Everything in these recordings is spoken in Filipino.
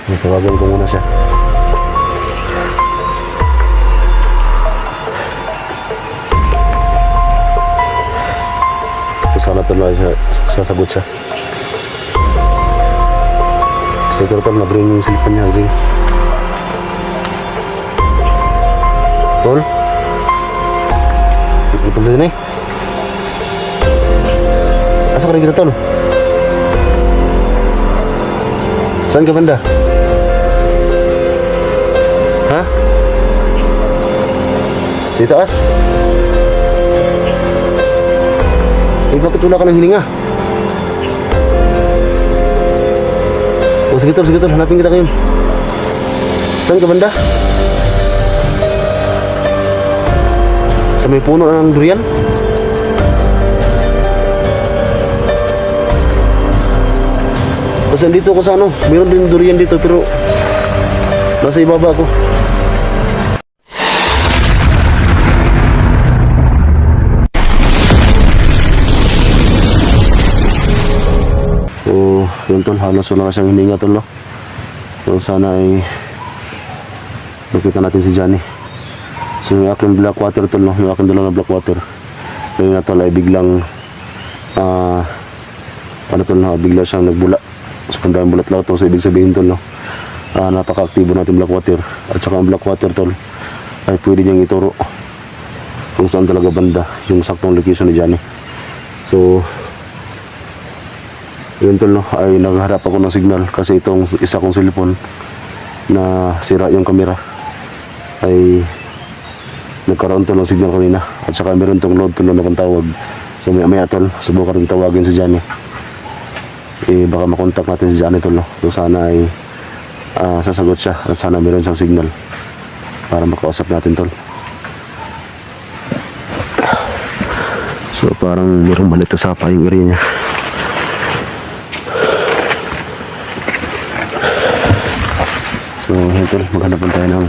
Tawagan ko muna siya. So sana tol na sasagot siya. So ito tol, nag-ring yung cellphone niya, ring. Tol? Ito ba din eh? Asa ka rin kita tol? Saan ka banda? Ha? Di taas? Eh bakit wala ka ng hininga? O sige tol, hanapin kita ngayon. Saan ka banda? Sa may puno ng durian? Kasi dito ako sa ano, mayroon din durian dito pero nasa ibaba ako. So, yun tol, halos wala siyang hininga tol, no? So, sana ay nakita natin si Johnny. So, yung aking black water tol, no? Yung aking dalawa na black water. Ngayon na tol ay biglang ano tol, no? Bigla siyang nagbula. So, kung dahil bulat lang ito, so ibig sabihin tol, no? Napaka-aktibo natin black water. At saka ang black water tol ay pwede niyang ituro kung saan talaga banda yung saktong location ni Johnny. So, yun tol, no? Ay nagharap ako ng signal kasi itong isa kong cellphone na sira yung camera ay nagkaroon tol ng signal kanina. At saka meron tong load tol na tawag. So maya tol, subukan rin tawagin si Johnny. Baka makontak natin si Johnny tol, no? So sana ay sasagot siya at sana meron siyang signal para makausap natin tol. So parang merong malit na sapa yung area niya. So yun tol, maghanapan tayo ng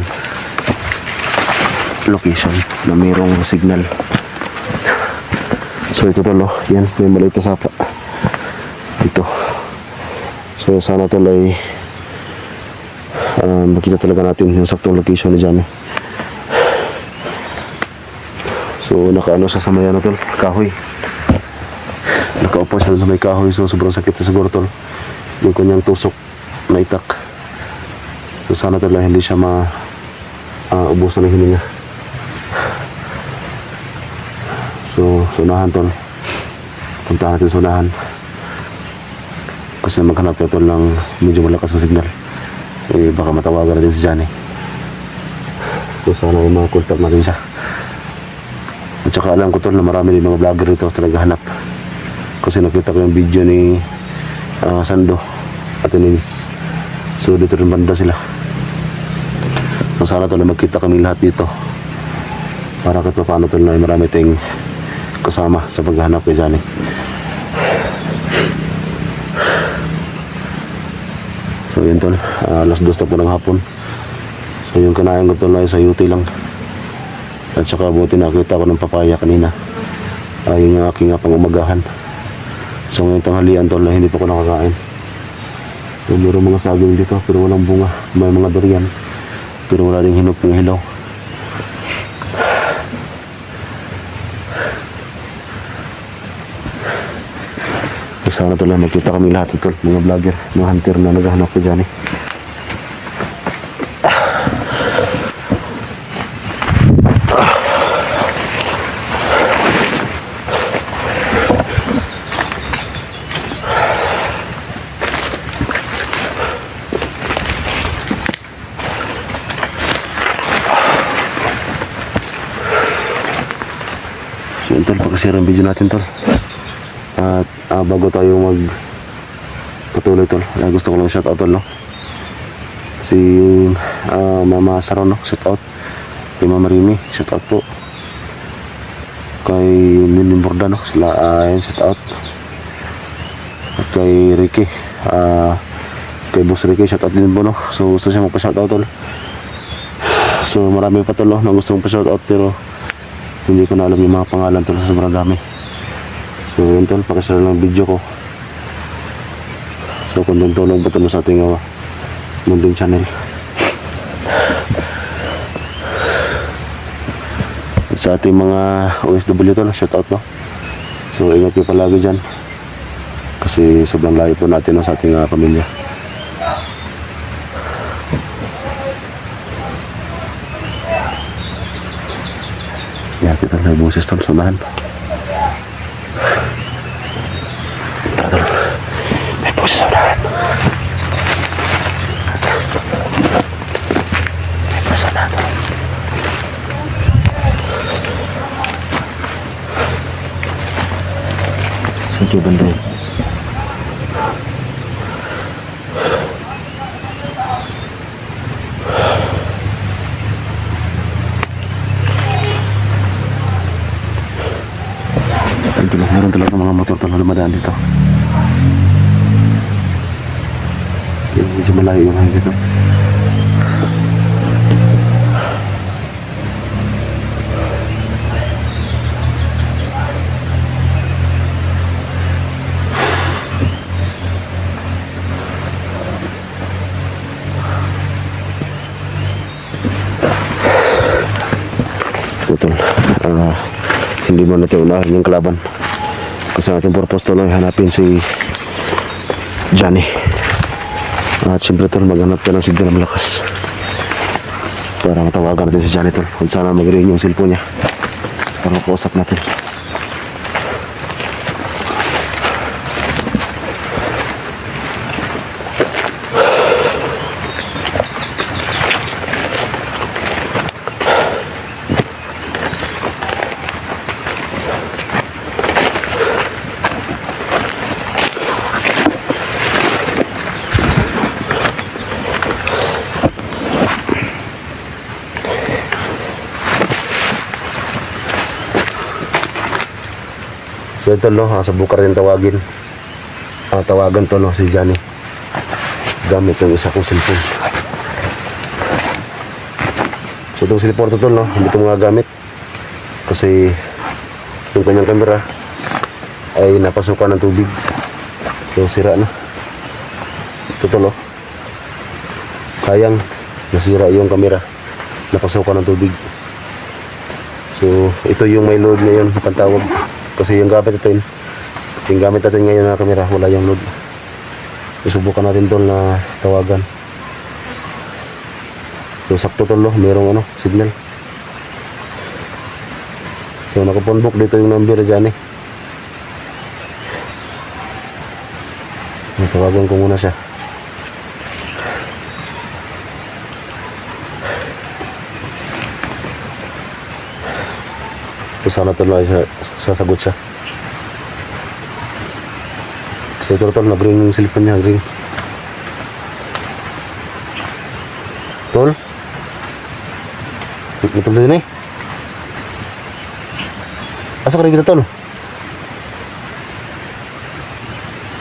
location na mayroong signal. So ito tol, no? Yan, may maliit na sapa ito. So sana tol ay makita talaga natin yung saktong location ni Johnny. So nakaano siya sa may ano tol, kahoy. Nakaupo siya sa may kahoy, so sobrang sakit na siguro tol yung kanyang tusok na itak. So sana tol ay hindi siya ubusan ng hininga. So sunahan tol, punta natin sunahan kasi maghanap na tol ng medyo malakas na signal. Baka matawagan natin si Johnny. So sana ay makakontak natin siya. At saka alam ko tol na marami din mga vlogger dito talaga hanap, kasi nakita ko yung video ni Sando at Ininis. So dito rin banda sila. So sana tol na magkita kami lahat dito para kahit paano tol na marami tayong kasama sa paghahanap kay Johnny. So yun tol, alas 2 na po ng hapon. So yung kanayan ko tol ay sa UT lang. At saka buti nakita ko ng papaya kanina. Yun yung aking pang-umagahan. So ngayong tanghalian tol na hindi pa ko nakakain. So mayroong mga saging dito pero walang bunga. May mga durian pero wala rin hinog ng hilaw. Sana tol na magkita kami lahat tol, mga vlogger, mga hunter na naghahanap ko Johnny. So yun tol, pagkasira ang video natin tol. At bago tayo patuloy tol, gusto ko lang shout out tol, no? Si Mama Saron, no? Shout out kay Mama Rimi, shout out po kay Ninin Bordano, sila shout out. At kay Ricky, kay Boss Ricky, shout out din po, no? So gusto siya magpa shout out tol. So marami pa tol, no, na gusto mong pa shout out pero hindi ko na alam yung mga pangalan tol, sobrang dami. So yun tol, pakishare lang video ko. So kung tulong ba tol sa ating Munding Channel. Sa ating mga OFW to, shout out, no? So ingat kayo palagi dyan kasi sobrang layo po natin, no, sa ating pamilya. Yan, kita na yung boses tol, sunahan. Tara tol, may boses sa unahan. May boses sa unahan tol. Saan kayo banday? Meron talaga mga motor tol na dumadaan dito. Medyo malayo yung hangin dito. Tol, hindi mo natin unahin yung kalaban. Kasi ang ating purpose to lang hanapin si Johnny. At siyempre tol, maghanap ka ng signal na malakas para matawagan natin si Johnny tol. Kung sana mag-ring yung cellphone niya para makausap natin. So ito no, sa bukar din tawagin. Tawagan to no, si Johnny. Gamit yung isa kong cellphone. So itong cellphone to no, hindi ko mga gamit. Kasi yung kanyang camera ay napasukan ng tubig. So sira na. Ito to no. Sayang, nasira yung camera. Napasukan ng tubig. So ito yung may load ngayon, pantawag. Kasi yung gamit natin ngayon na camera, wala yung load. Susubukan natin tol na tawagan. So sakto tol no, merong signal. So nakapunbok dito yung number dyan eh. Tawagan ko muna siya. So sana tol ay sasagot siya. So ito tol, nag-ring yung cellphone niya, nag-ring. Tol? Ito din eh. Asa ka rin kita tol?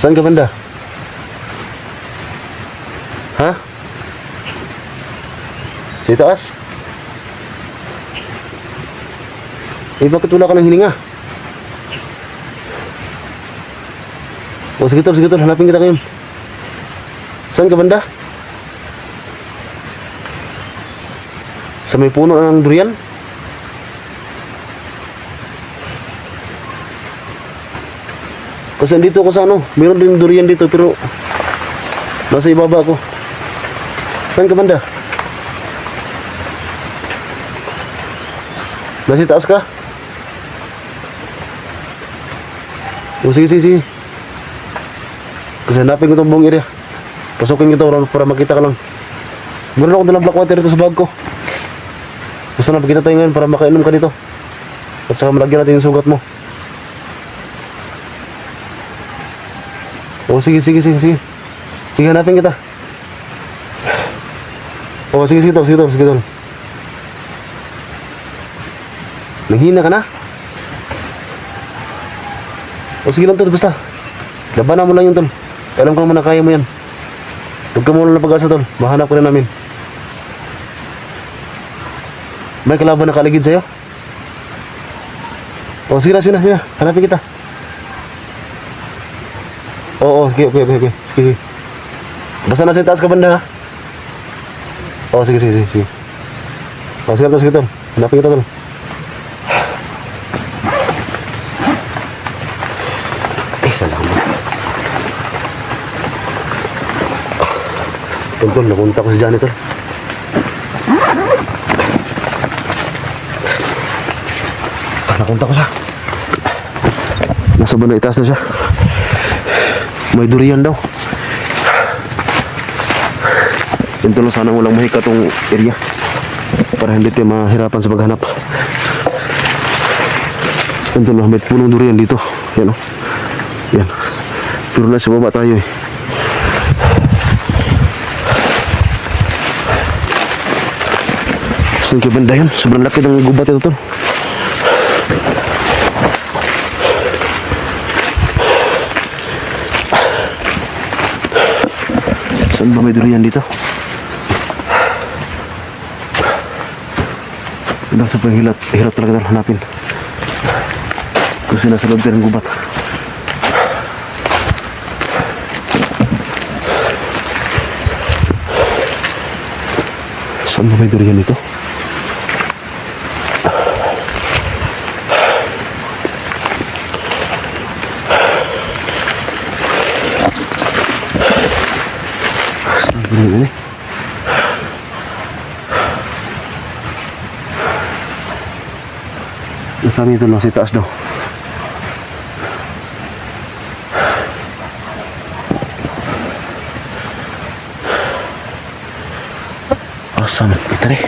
Saan ka banda? Ha? Sa itaas? Bakit wala ka ng hininga? O sige tol, hanapin kita ngayon. Saan ka banda? Sa may puno ng durian? Kasi dito ako sa meron din durian dito pero nasa ibaba ako. Saan ka banda? Nasa taas ka? O sige. Kasi hanapin ko itong buong area. Pasukin ko ito para makita ka lang. Meron akong dalang black water dito sa bag ko. Gusto na pagkita tayo ngayon para makainom ka dito. At saka malagyan natin yung sugat mo. O sige. Sige, hanapin kita. O sige tol. Nanghina ka na? O sige lang tol, basta labanan mo lang yun tol. Alam ko naman na kaya mo yan. Huwag ka muna na pag-asa tol, mahanap ko na namin. May kalaban na kaligid sa'yo? O sige na, hanapin kita. Oo, sige. Basta nasa taas ka banda ha. Oh, sige, sige, sige, sige. Oh, sige, tol, sige, tol. Hanapin kita, tol. Ay, salamat. Tol, tol, nakunta ko si Johnny, tol. Nakunta ko siya. Nasa banda itaas na siya. May durian daw. Ito lang sana walang mahika tong area para hindi tayo mahirapan sa paghanap. Ito lang, may punong durian dito. Yan o. Yan. Pero nasa baba tayo eh. Saan kayo banda yun? Sobrang laki ng gubat ito, tol. Saan ba may durian dito? Ito sa panghilat. Hirap talaga ito hanapin. Kasi nasa loob tayo ng gubat. Saan ba may durian dito? Ini Nasaan itu loh si taas daw. Awesome, ito rin.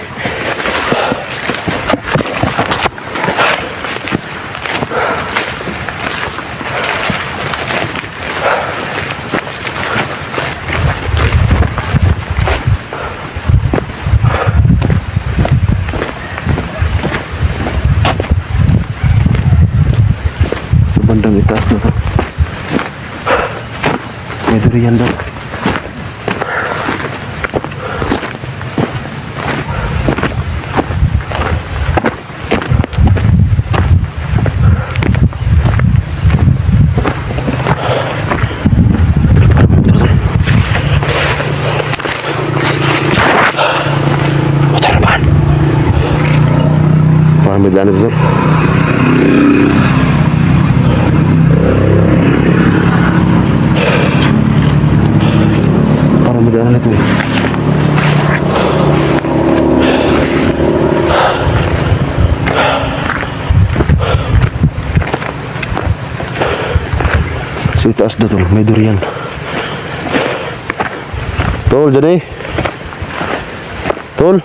Bandang itaas na to. May durian daw. Parang may daan ito, tol. Madaan ito eh. Sa itaas na tol, may durian. Tol, dyan eh. Tol.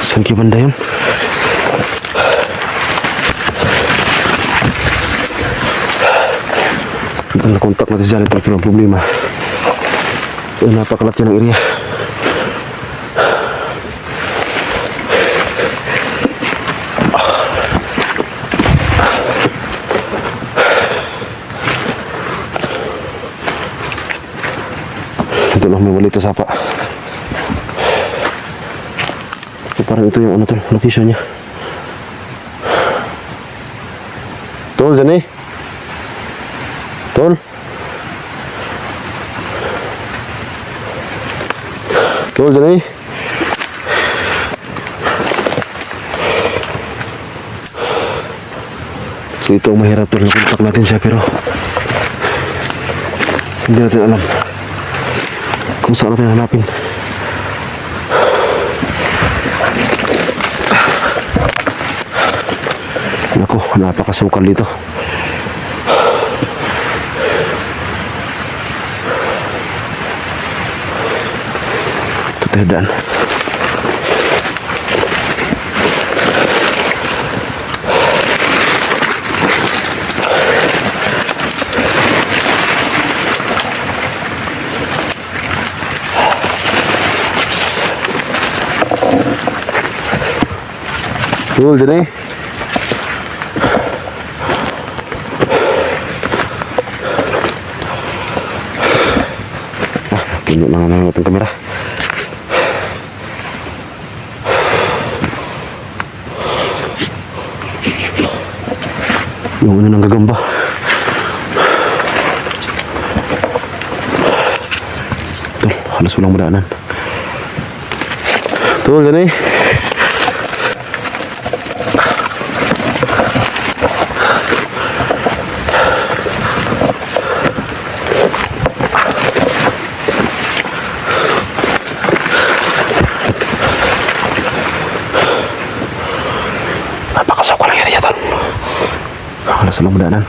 Saan kayo banda yun? Ang nakontak natin siya ito ang problema. Napakalaki ng area. Ito lang may maliit na sapa. So, parang ito yung ano tol, location niya. Tol, dyan eh. Tol. Tol, dyan eh. So ito ang mahirap tol, nakontak natin siya pero hindi natin alam kung saan natin hanapin. Naku, napakasukal dito. Ketedaan. Tuh, jadi tunjuk lang itong kamera. Yung ano ng gagamba. Tol, halos walang madaanan. Tol, dyan eh. Napakasok walang yari dyan, Tol. Halos walang madaanan.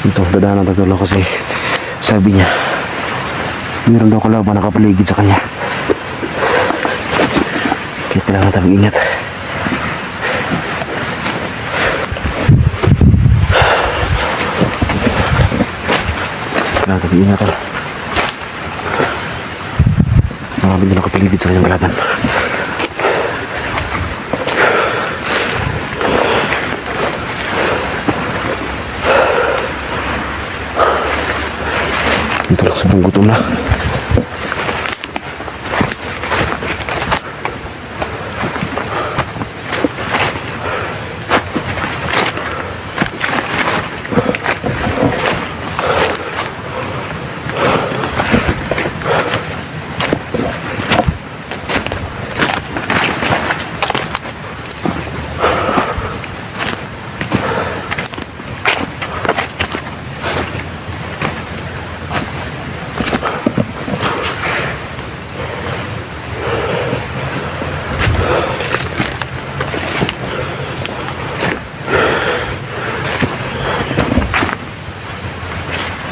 Ito, dadaan ang tatulong kasi sabi niya meron daw kalaban nakapaligid sa kanya. Kaya kailangan natin mag-ingat. Kailangan natin mag-ingat. Marami daw nakapaligid sa kanyang kalaban. Ito lang sa gutom na.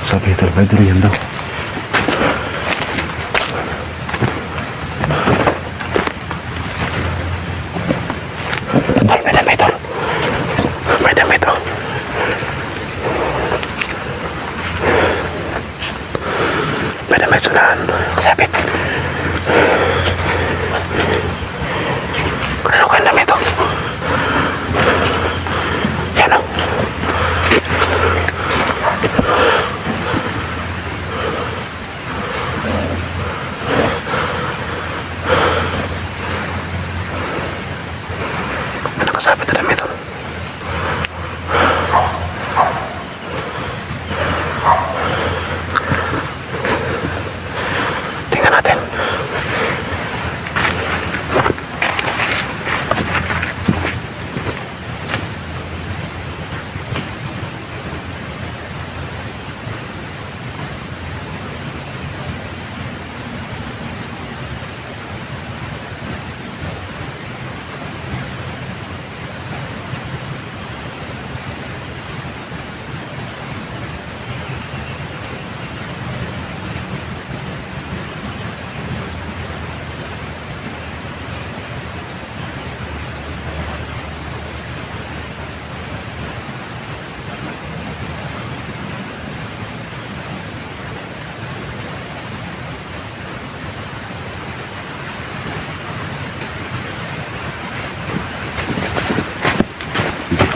Sabi ito, may durian daw. Tol, may dami ito. May dami ito. May dami ito na kasabit. Kanano ka dami ito? Yan o. Nakasabit na dami ito. Tingnan natin.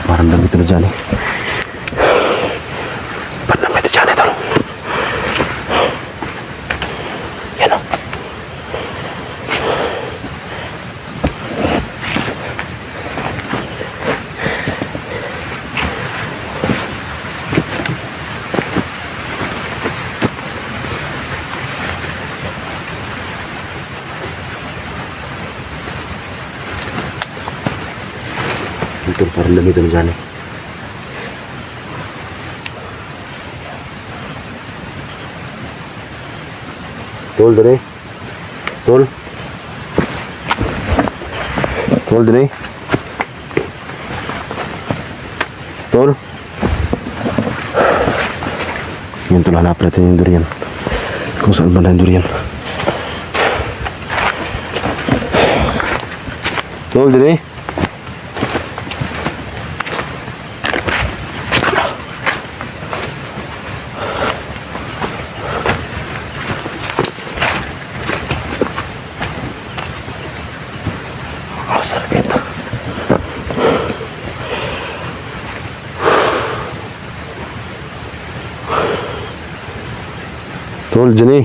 Parang dami ito na dyan eh. Parang dami ito dyan ito. Yan o. Ito parang dami ito na dyan eh. Tol, dali. Tol. Tol, dali. Tol. Yan, tol, hanapin natin yung durian. Kung saan ba na yung durian? Tol, dili? Oh, sakit. Tol, dyan eh.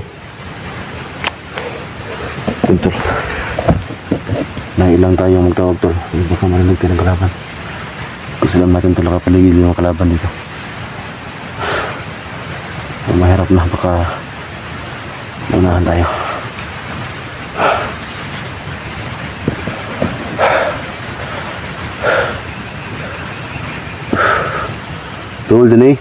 Tol. Nailang tayo magtawag, tol. Baka marinig tayo ng kalaban. Kasi lang natin tol nakapaligid yung kalaban dito. Mahirap na, baka maunahan tayo. Tol, dyan eh.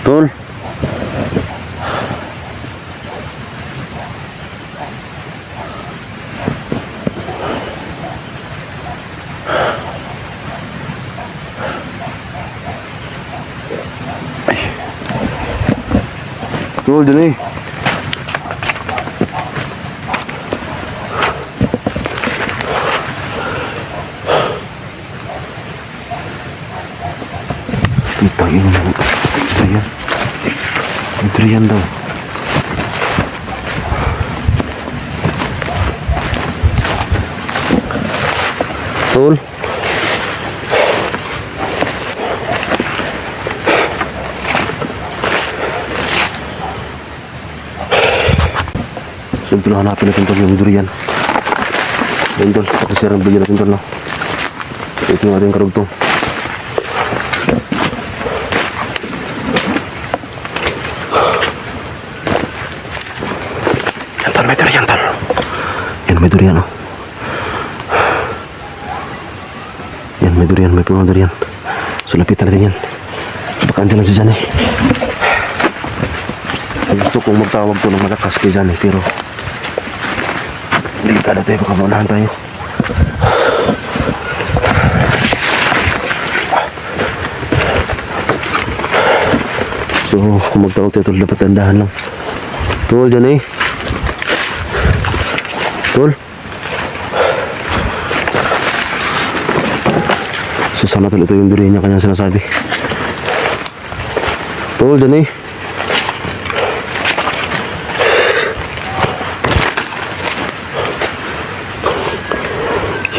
Tol. Ay. Tol, dyan eh. Kita ini durian daw. Tol. Siyempre hanapin natin tol yung durian. Yan tol, kasi ang bigyan natin tol, no? Ito yung ating karugtong. May durian, tol. Yan, may durian, oh. Yan, may durian, may puno durian. So, lapitan natin yan. Baka andyan lang si Johnny. Gusto kong magtawag to ng malakas kay Johnny, pero delikado tayo, baka maunahan tayo. So, kung magtawag tayo, tol, dapat tandahan lang. Tol, Johnny. Tol. So sana tol ito yung durian niya kanyang sinasabi. Tol, dyan eh.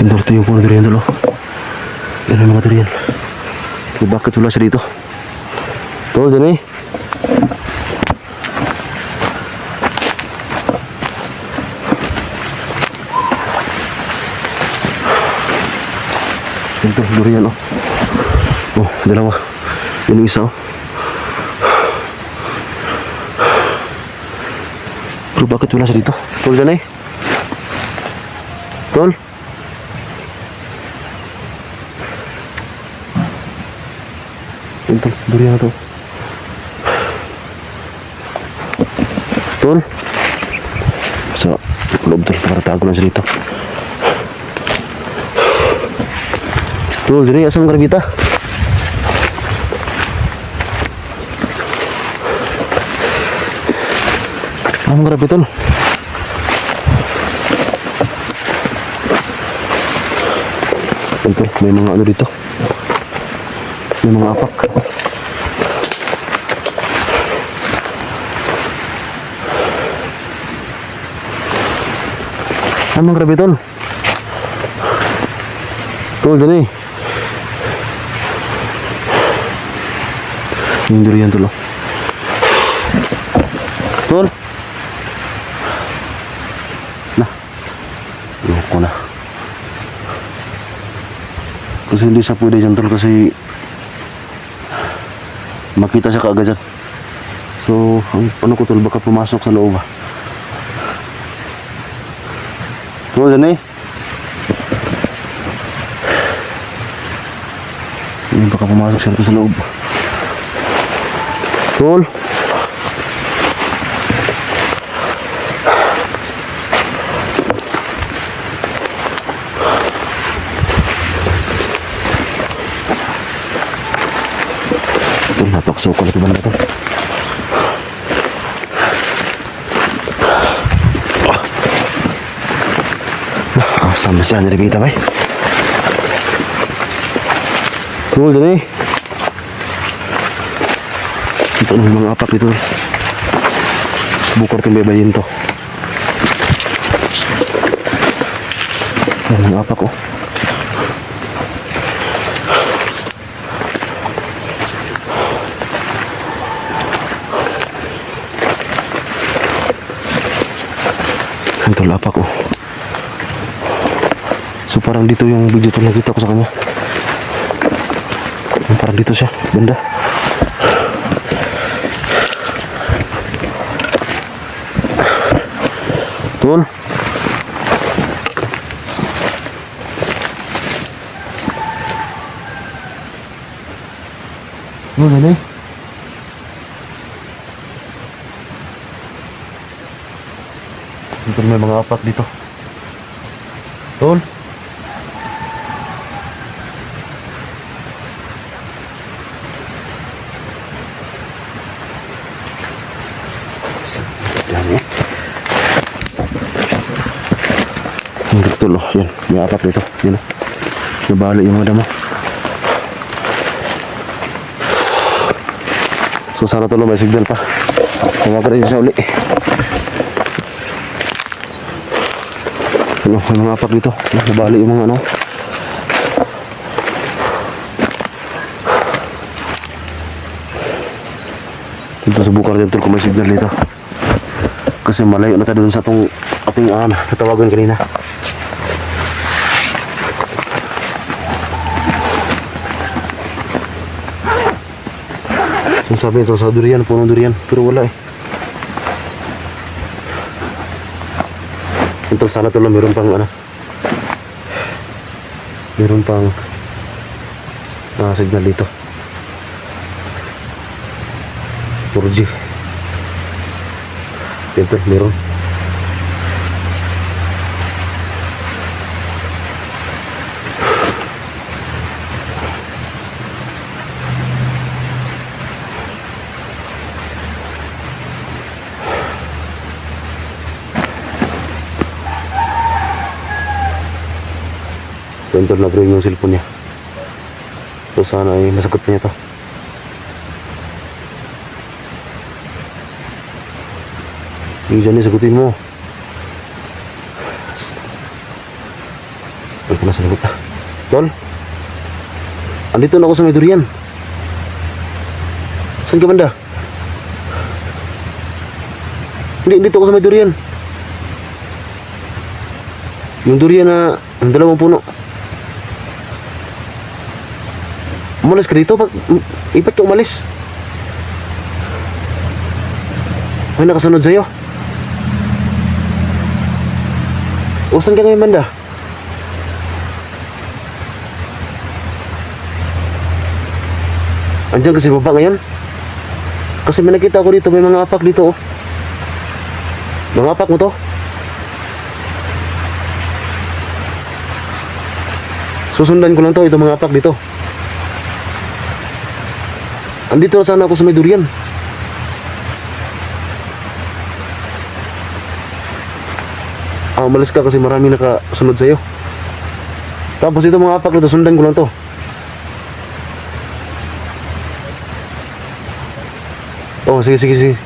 Hindi ito yung puno durian tol. Yan ang mga durian. So, bakit wala siya dito? Tol, dyan eh. Ito, durian, oh. Oh, dalawa. Yun yung isa, oh. Pero bakit wala siya dito? Tol, dyan eh. Tol. Ito, durian na to. Tol. So, loob tol, para tago lang siya dito. Tol, dyan eh, asam karabita. Asam karabita, tol. Ito, may mga ano dito. May mga apak. Asam karabita, tol. Tol, dyan eh. Yung durian tol, oh. Tol. Nah. Loko na. Kasi hindi siya pwede dyan tol kasi makita siya kaagad dyan. So, ano ko tol, baka pumasok sa loob ah. Tol, dyan eh. Baka pumasok siya dito sa loob. Tol. Sukol ito banda tol. Asam na siya niribita bay. Tol dyan eh. Ito na yung mga apak dito. Bukor itong bebayin to. Ayan mga apak oh. Ayan tol apak oh. So parang dito yung video tol nakita ko sa kanya. Parang dito siya banda. Tol. Oh, gani. Dito may mga apak dito. Tol. Yan eh. Dito tol oh. Yan. May apak dito. Yan oh. Nabali yung mga damo. So sana tol may signal pa. Tawagan rin siya uli. Ano, may mga apak dito. Nabali yung mga ano. Dito sa bukar din tol kung may signal dito. Kasi malayo na tayo dun sa ating natawagan kanina. Sabi ito sa durian, punong durian, pero wala eh. Ito sana ito lang, meron pang meron pang signal dito. 4G. Ito, meron. Ito nag-ring yung cellphone niya. So sana ay masagot pa niya to. Yung dyan sagutin mo. Ay ko na sagot ah. Tol, andito na ako sa may durian. Saan ka banda? Hindi, dito ako sa may durian. Yung durian na ang dalawang puno. Umalis ka dito, ipat ka umalis. May nakasunod sa'yo. O saan ka ngayon banda? Andiyan kasi baba ngayon. Kasi may nakita ko dito, may mga apak dito oh. Mga apak mo to. Susundan ko lang to, ito mga apak dito. Andito na sana ako sa may durian. Umalis ka kasi marami nakasunod sa'yo. Tapos ito mga apak dito, sundan ko lang to. Oh, sige.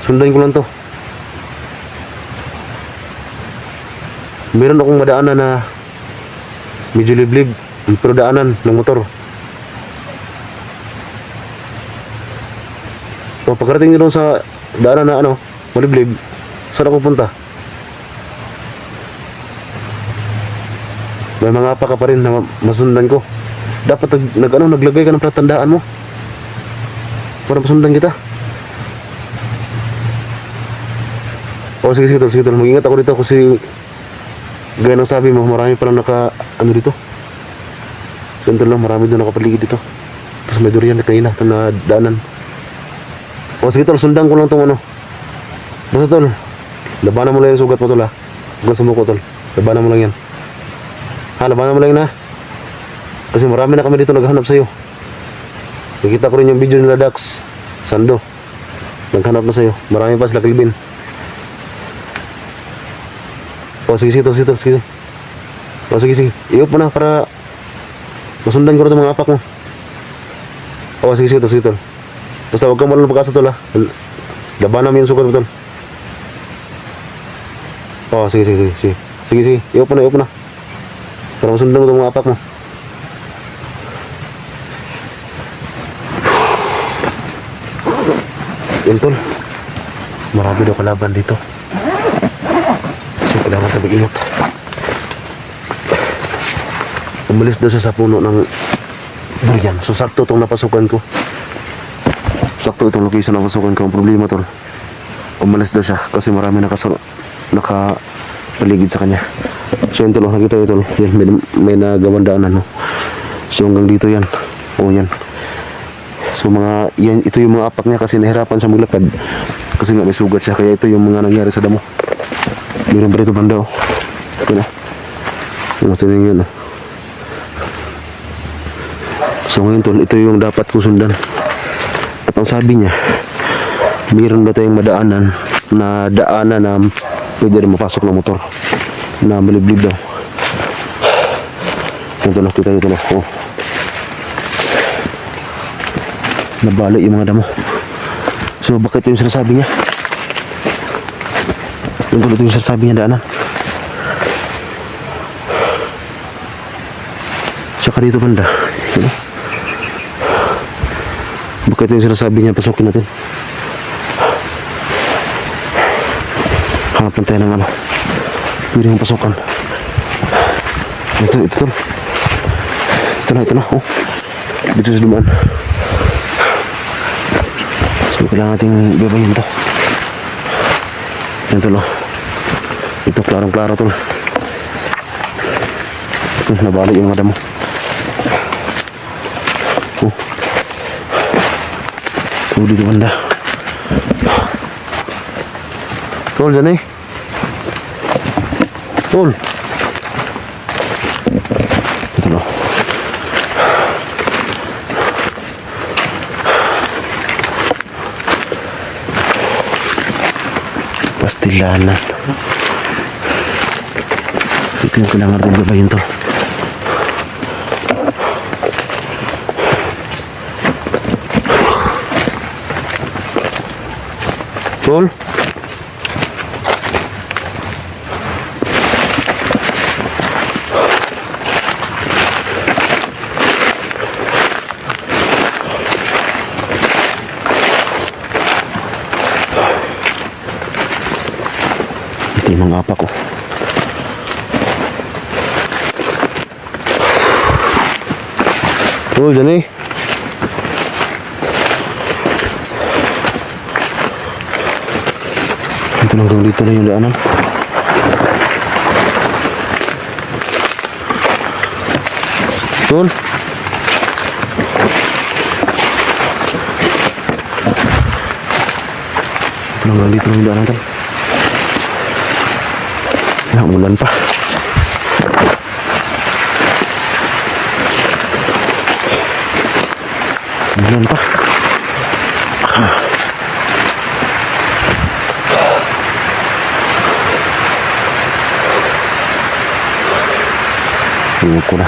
Sundan ko lang to. Meron akong madaanan na medyo liblib, pero daanan ng motor. So, pagkarating nyo sa daanan na maliblib, saan ako punta? May mga apak ka pa rin na masundan ko. Dapat naglagay ka ng pratandaan mo para masundan kita. O sige tol, mag-ingat ako dito kasi gaya ng sabi mo, marami palang dito. Siyempre lang, marami doon nakapaligid dito. Tapos may durian na kanina, ito na daanan. O sige tol, sundan ko lang itong Basta tol, labanan mo lang yung sugat mo tol ha. Huwag sumuko tol, labanan mo lang yan. Labanan mo lang yun ha. Kasi marami na kami dito naghahanap sa'yo. Nakita ko rin yung video nila Dax Sando. Naghanap na sa'yo. Marami pa sila Kelvin. O sige, sige, sige, sige. O sige, sige. I-off mo na para masundan ko rin itong mga apak mo. O sige, sige, sige, tol. Basta huwag kang marunong pagkasa, tol, ha. Labanan mo yung sukat mo, tol. O sige, sige, sige, sige. Sige, sige. I-off mo na, i-off mo na. Para masundan ko itong mga apak mo. Yan, tol. Marami daw kalaban dito. So, kailangan tayo mag-ingat. Umalis daw siya sa puno ng durian. So, sakto itong napasukan ko. Sakto itong location na napasukan ko. Ang problema, tol, umalis daw siya kasi marami nakapaligid sa kanya. So, yun, tol, nakita yun, tol. Yan, may nagawang daanan, no? So, hanggang dito yan. O, yan. So yan, ito yung mga apak niya kasi nahirapan siya maglakad kasi nga may sugat siya, kaya ito yung mga nangyari sa damo. Meron pa rito banda, oh. Ito na. Ito na yun, oh. So ngayon, tol, ito yung dapat ko sundan. At ang sabi niya, meron na tayong madaanan na pwede rin mapasok ng motor na maliblib daw. Ito na, kita ito na, oh. Nabali yung mga damo. So bakit yung sinasabi niya? Yung tuloy yung sinasabi niya daanan. Tsaka dito banda. Bakit yung sinasabi niya pasukin natin? Hanap lang tayo ng ano. Pwede yung pasukan. Ito. Ito na. Oh. Dito sa dumaan. So, kailangan natin babayin to. Yan, tol, oh. Ito, klarong-klaro, tol. Ito, nabalik yung mga damo. Oh. So, dito banda. Tol, dyan eh. Tol. Ito, tol, oh. Pastilanan. Ito yung kailangan rin gabayin, tol. Tol. Mga apa ko. Oh, dyan eh. Ito hanggang dito na yung daanan. Tol. Ito hanggang dito na yung daanan, tol. Umulan pa. Umulan pa. Iwan ko na.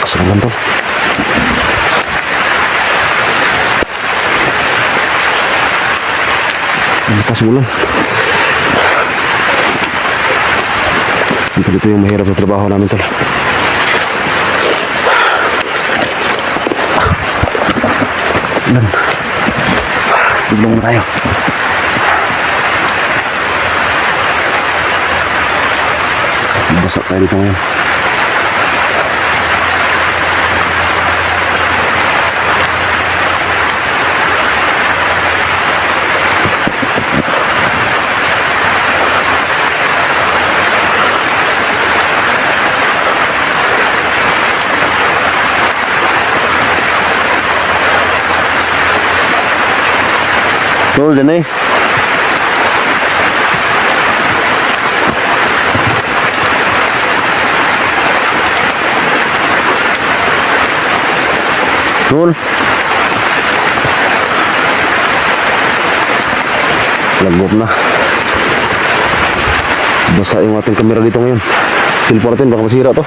Kasalan to. Malakas ulan. Ito yung mahirap sa trabaho namin, tol. Ulan. Biglang na tayo. Basak tayo dito ngayon. Tol, dyan eh. Tol. Lagop na. Basa yung ating kamera dito ngayon. Silver natin, baka masira to.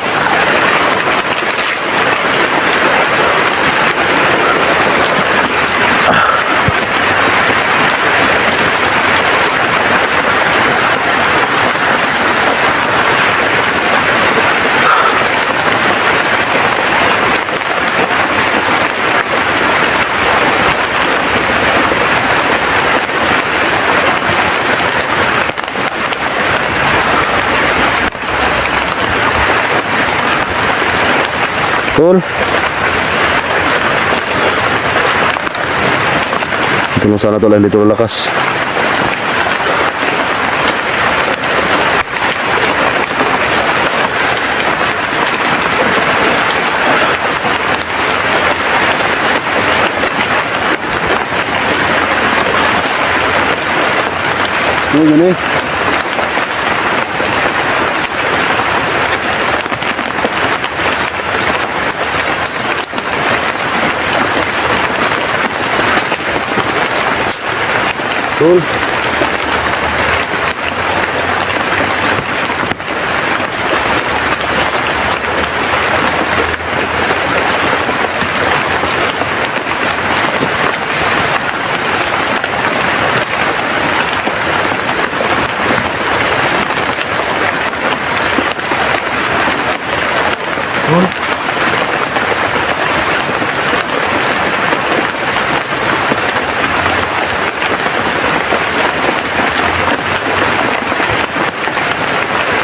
Tol. Ito na sana tol, hindi ito lakas. Ito yun eh. Tol.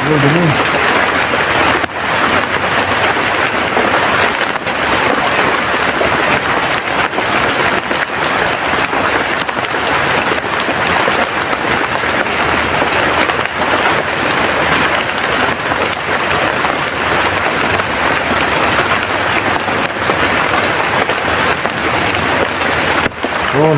Oh, dumi. Oh.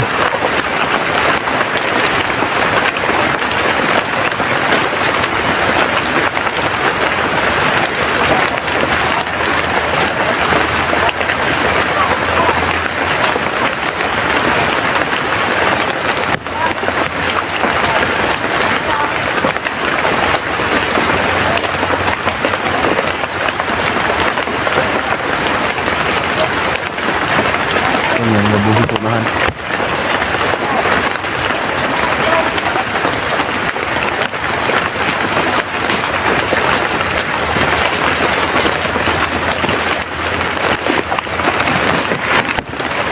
Ayan, nabuhi po nahan.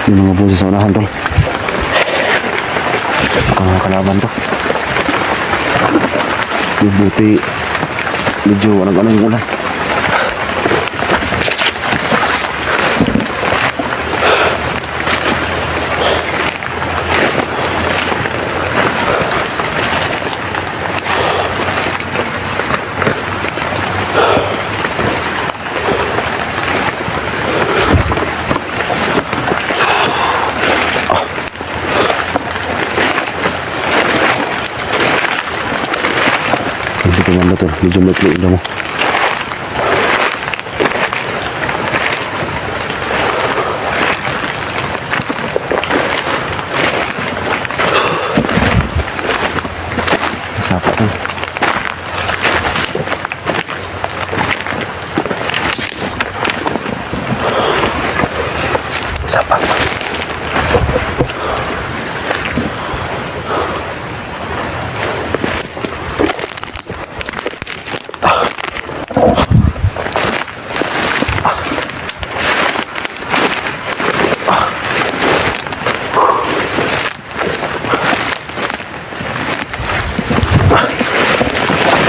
Yung mga busi sa unahan tol. Mga kalaban to. Yung buti medyo ano yung ulan. Hindi ko man na to, medyo maikli na mo. Sapa to. Sapa.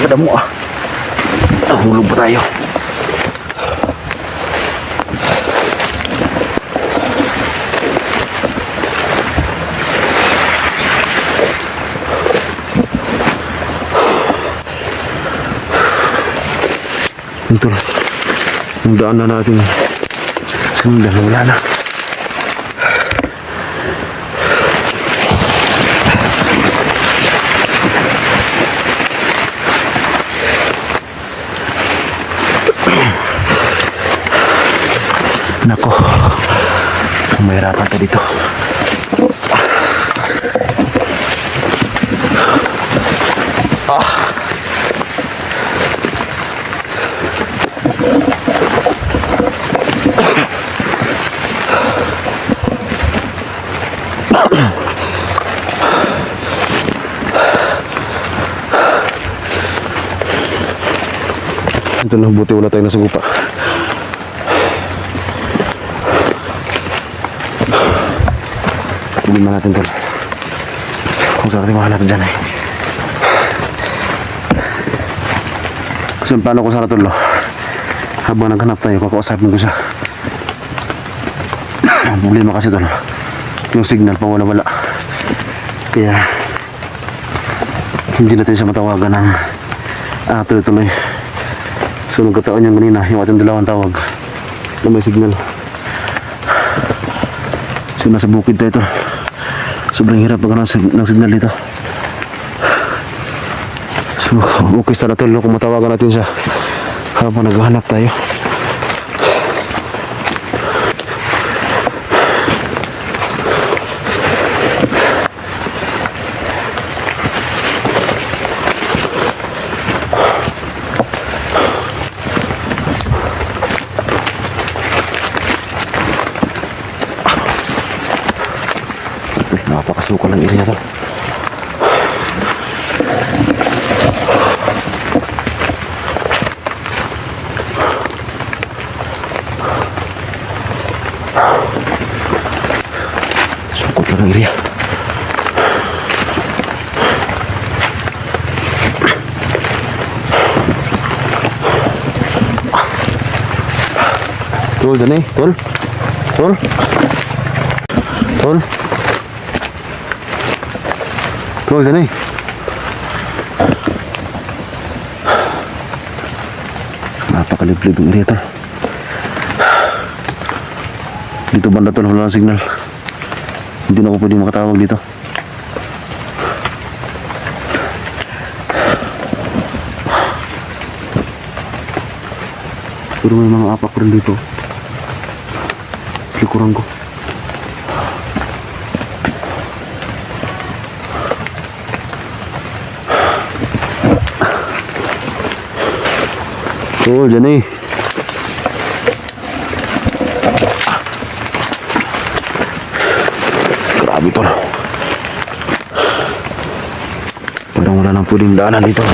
Kada mo nahulog pa tayo. Ito lang yung daan na natin sinundan, wala na. Nako, Nahihirapan tayo dito. Ito na, buti wala tayong nasugupa. Tignan natin tol. Kung saan natin mahanap dyan eh. Kasi ang plano ko sana tol, habang naghanap tayo, kakausapin ko siya. Ang problema kasi tol, yung signal pang wala-wala. Kaya hindi natin siya matawagan ng tuloy-tuloy. So nagkataon yung kanina, yung ating dalawang tawag na may signal. So nasa bukid tayo tol. Sobrang hirap pag ng signal dito. So okay sana tol kung matawagan natin siya habang naghahanap tayo. Napakasukal ng area tol. Sukal ng area. Tol, dyan eh. Tol. Tol. Tol. Tol, dyan eh. Napakaliblib yung area tol. Dito banda tol, wala ng signal. Hindi na ako pwede makatawag dito. Pero may mga apak rin dito. Likuran ko. Tol, dyan eh. Grabe tol. Parang wala nang pwedeng daanan dito.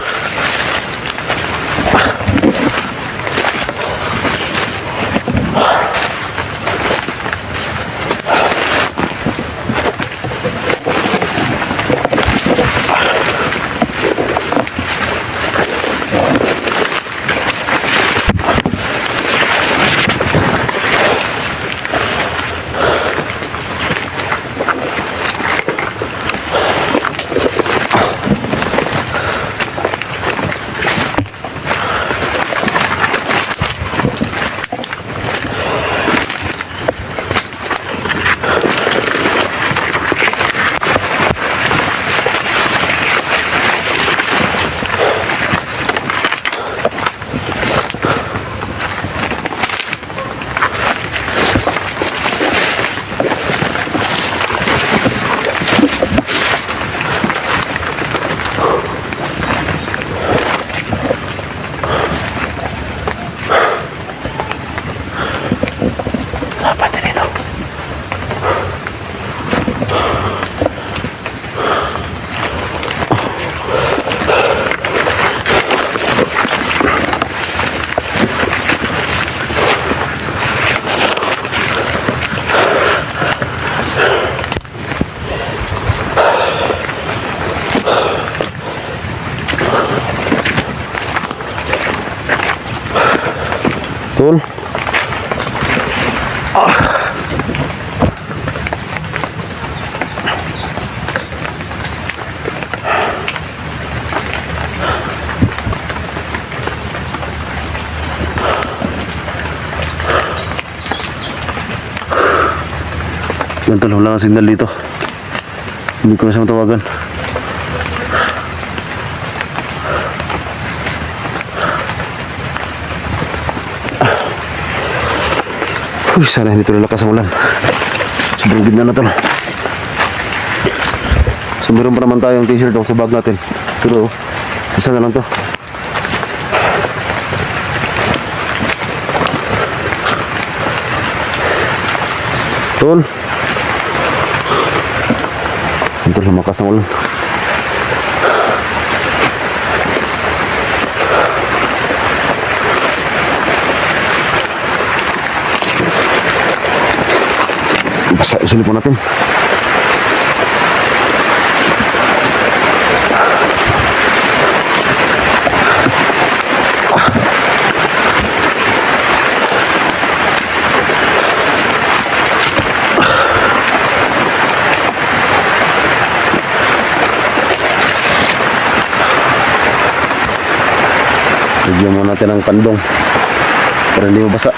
Tol. Yan tol, wala kang signal dito. Hindi ko na siya matawagan. Uy, sana hindi ito lalakas ang ulan. Sobrang ganda na tol. So meron pa naman tayong t-shirt sa bag natin. Pero isa na lang to. Tol. Ito lumakas ng ulan. Basa yung silipon natin. Lagyan mo natin ng pandong para hindi mabasa.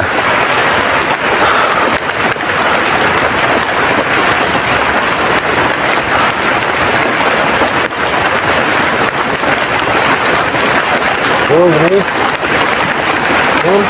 Oh, ini. Oh.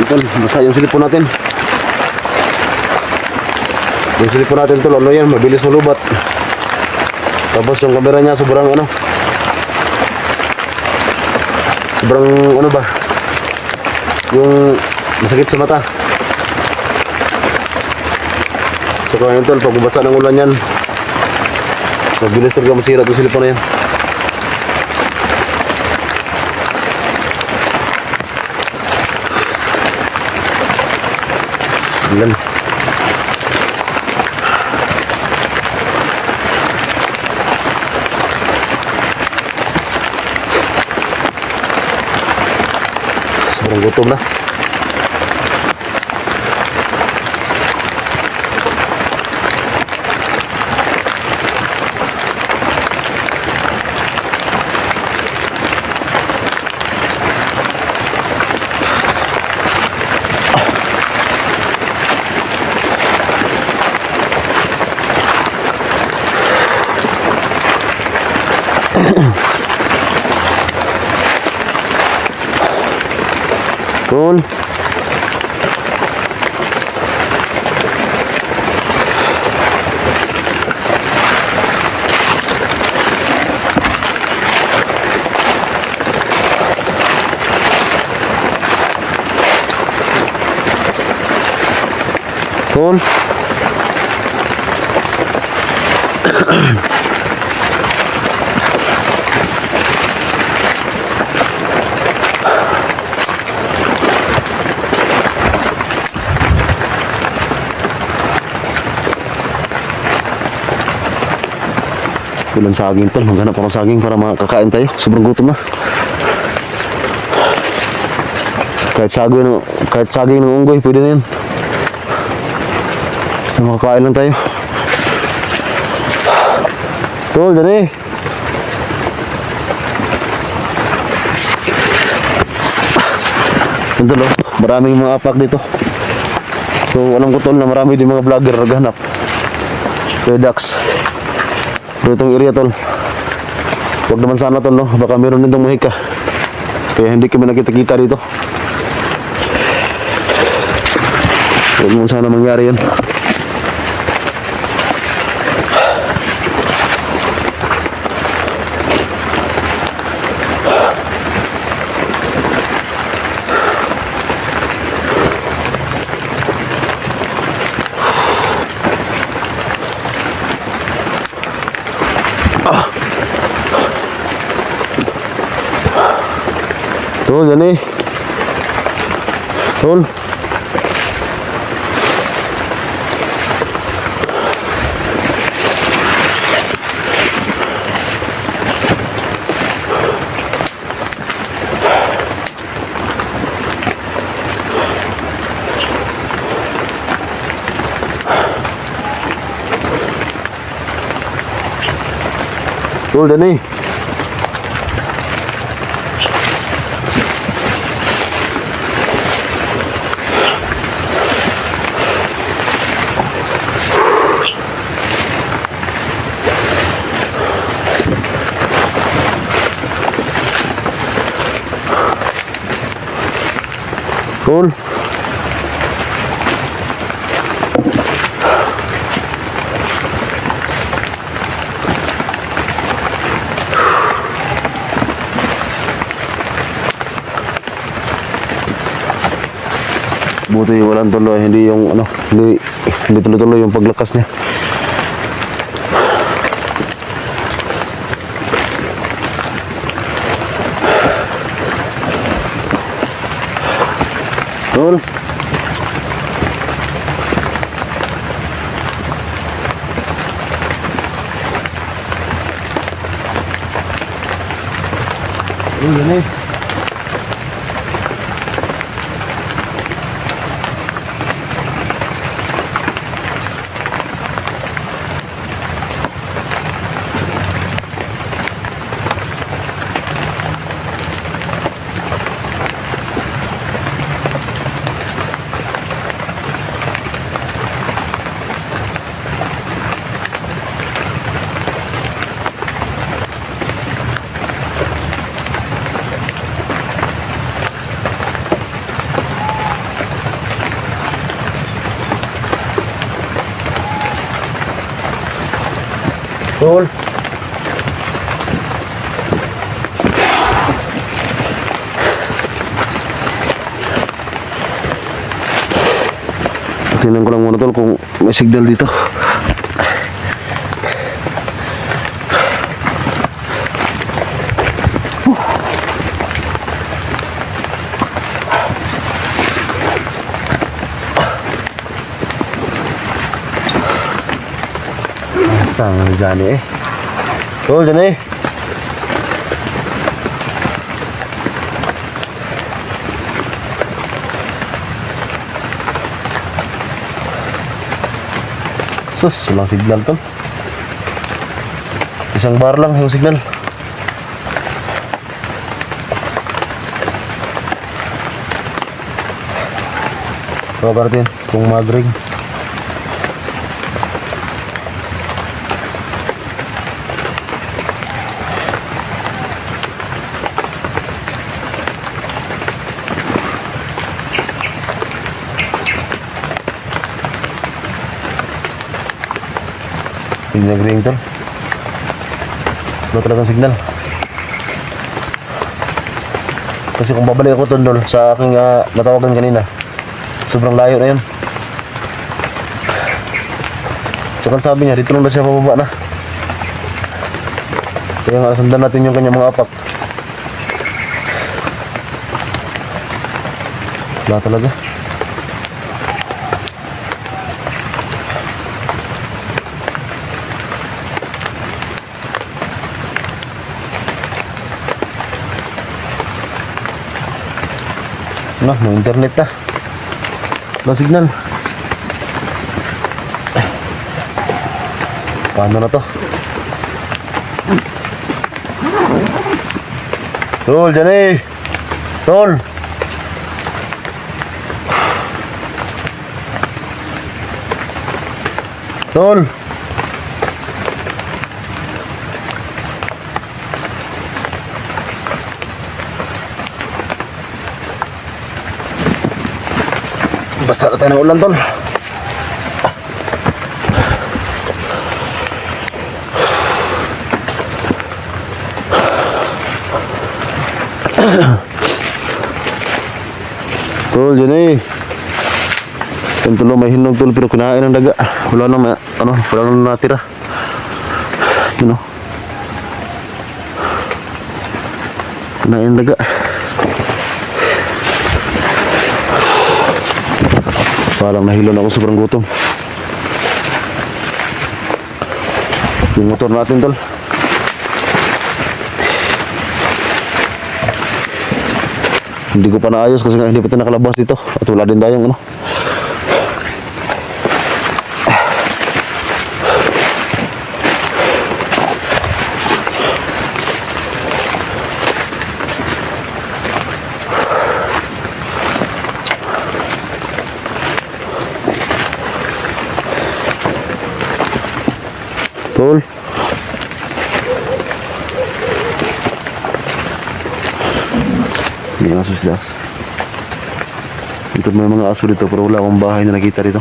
Ito, basa yung silipon natin. Yung silipon natin tol, ano yan, mabilis malubat. Tapos yung kamera niya sobrang ano, sobrang ano ba, yung masakit sa mata. So kaya yun tol, pag basa ng ulan yan, mabilis talaga masira yung silipon na yan. Ayan. Sobrang gutom na. Tol. Tol. Kulang saging tol, maghanap ako ng saging para makakain tayo. Sobrang gutom na. Kahit saging ng unggoy, pwede na yan. Basta makakain lang tayo. Tol, dali. Ito tol, maraming mga apak dito. So alam ko tol na marami din mga vlogger naghanap. Redax. Pero itong area tol, huwag naman sana tol no, baka meron din itong mahika. Kaya hindi kami nakita-kita dito. Huwag naman sana mangyari yan. Tol, yan eh. Tol. Tol, Danay. Tol. Buti walang tuloy, hindi yung ano, hindi tuloy-tuloy yung paglakas niya. Tol. Yan eh. Tol. Tingnan ko lang muna tol kung may signal dito. Saan na dyan eh? Tol, dyan eh. Sus, walang signal tol. Isang bar lang yung signal. Cover din kung mag-ring. Hindi nag-ring tol. Wala talagang signal. Kasi kung babalik ako tol sa aking natawagan kanina, sobrang layo na yun. Tsaka sabi niya, dito lang na siya pababa na. Kaya nga sundan natin yung kanyang mga apak. Wala talaga. No, may internet na. No signal. Paano na to? Tol, dyan eh. Tol. Tol. Basta na tayo ng ulan tol. Tol, dyan eh. Yung tulo may hinog tol pero kinain ng daga. Wala nang wala nang natira. You know. Kinain ng daga. Parang nahilon ako, sobrang gutom. Yung motor natin tol. Hindi ko pa naayos kasi hindi pa tayo nakalabas dito. At wala din tayong Tol. Hindi aso sila. Dito may mga aso dito pero wala akong bahay na nakita dito.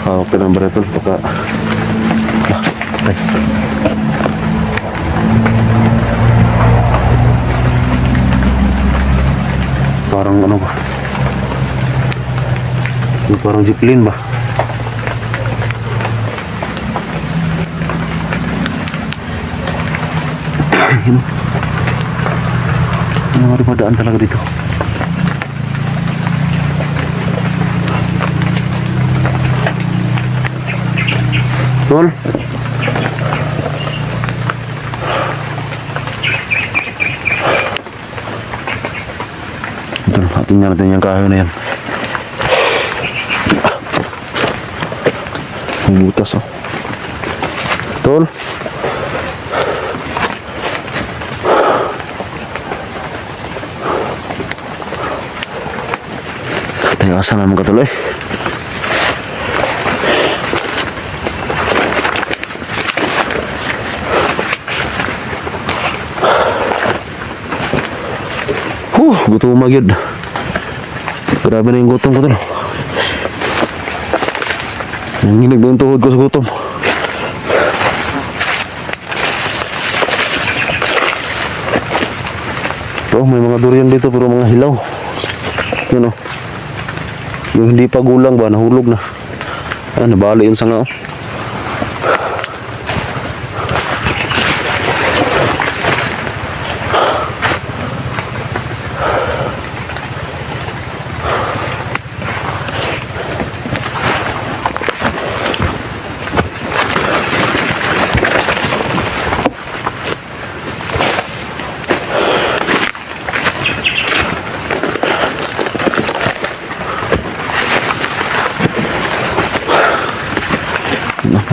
Hawak ka ng baretol baka ay. Parang ano ba? Yung parang jeepline ba? Ano nga rin padaan talaga dito? Tol? Tingnan natin yung kahoy na yan. Butas oh. Tol. Tayo asa naman katuloy. Gutom magyod. Grabe na yung gutom ko to. Nanginig na yung tuhod ko sa gutom. Oh, may mga durian dito pero mga hilaw. Yan o. Yung hindi pa gulang ba, nahulog na. Ah, nabali yung sanga o.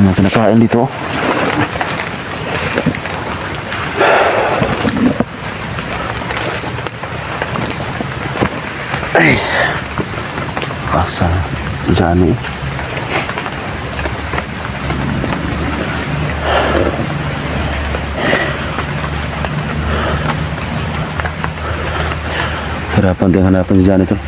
Mga pinakain dito. Ay. Asa Johnny. Harapan din hanapan si Johnny to.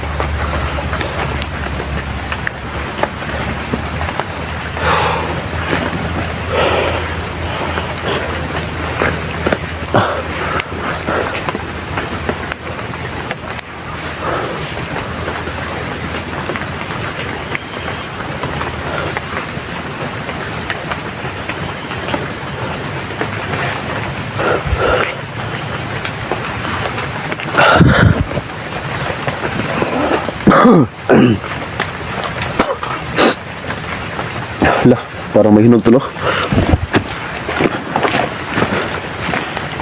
Lah, parang mahinog to, no?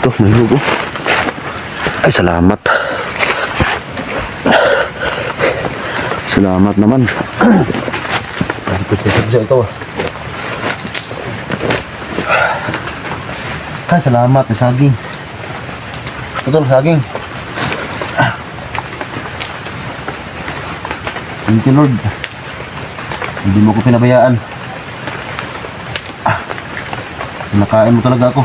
Ito, mahinog, oh. Ay, salamat. Salamat naman. Ito, ay, salamat, may saging. Ito, saging. Thank you, Lord. Hindi mo ko pinabayaan. Nakain mo talaga ako.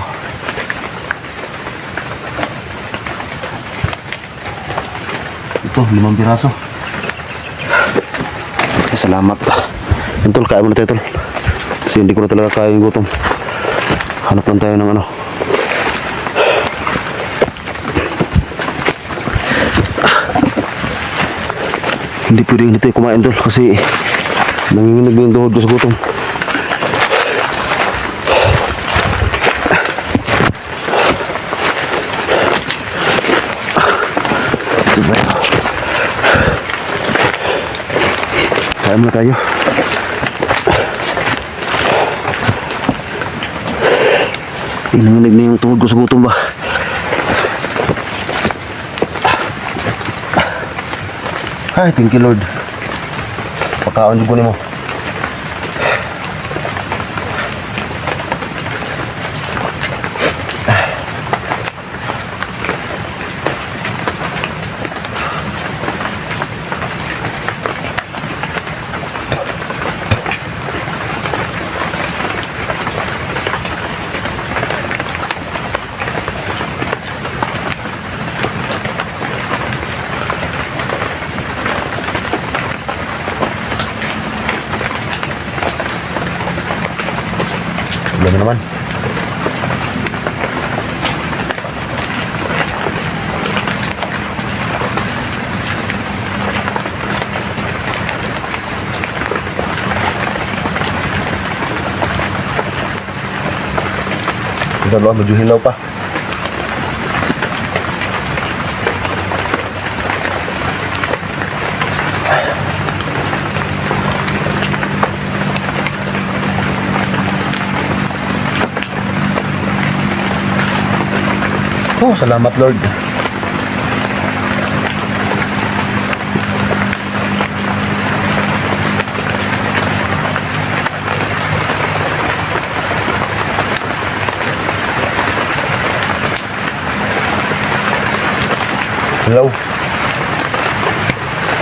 Ito, 5 piraso. Ay, salamat. Tol, kain mo na tayo, Tol. Kasi hindi ko na talaga kaya yung gutom. Hanap lang tayo ng ano. Hindi pwedeng hindi tayo kumain, Tol, kasi nanginginig na yung tuhod ko sa gutom. Kain muna tayo. Nanginginig na yung tuhod ko sa gutom ba. Ay, thank you, Lord. Pagkaon ko ni mo. Bulan na naman. Dalawa, medyo hilaw pa. Oh, salamat Lord. Hello.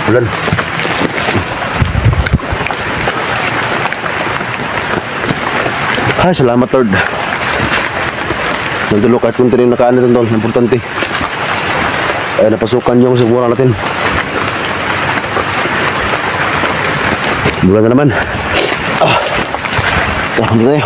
Ulan. Ay, salamat Lord. Nagdulo kahit kung rin nakaan natin tol. Importante. Ay, napasukan yung sigura natin. Bulan na naman. Ah. Tayo.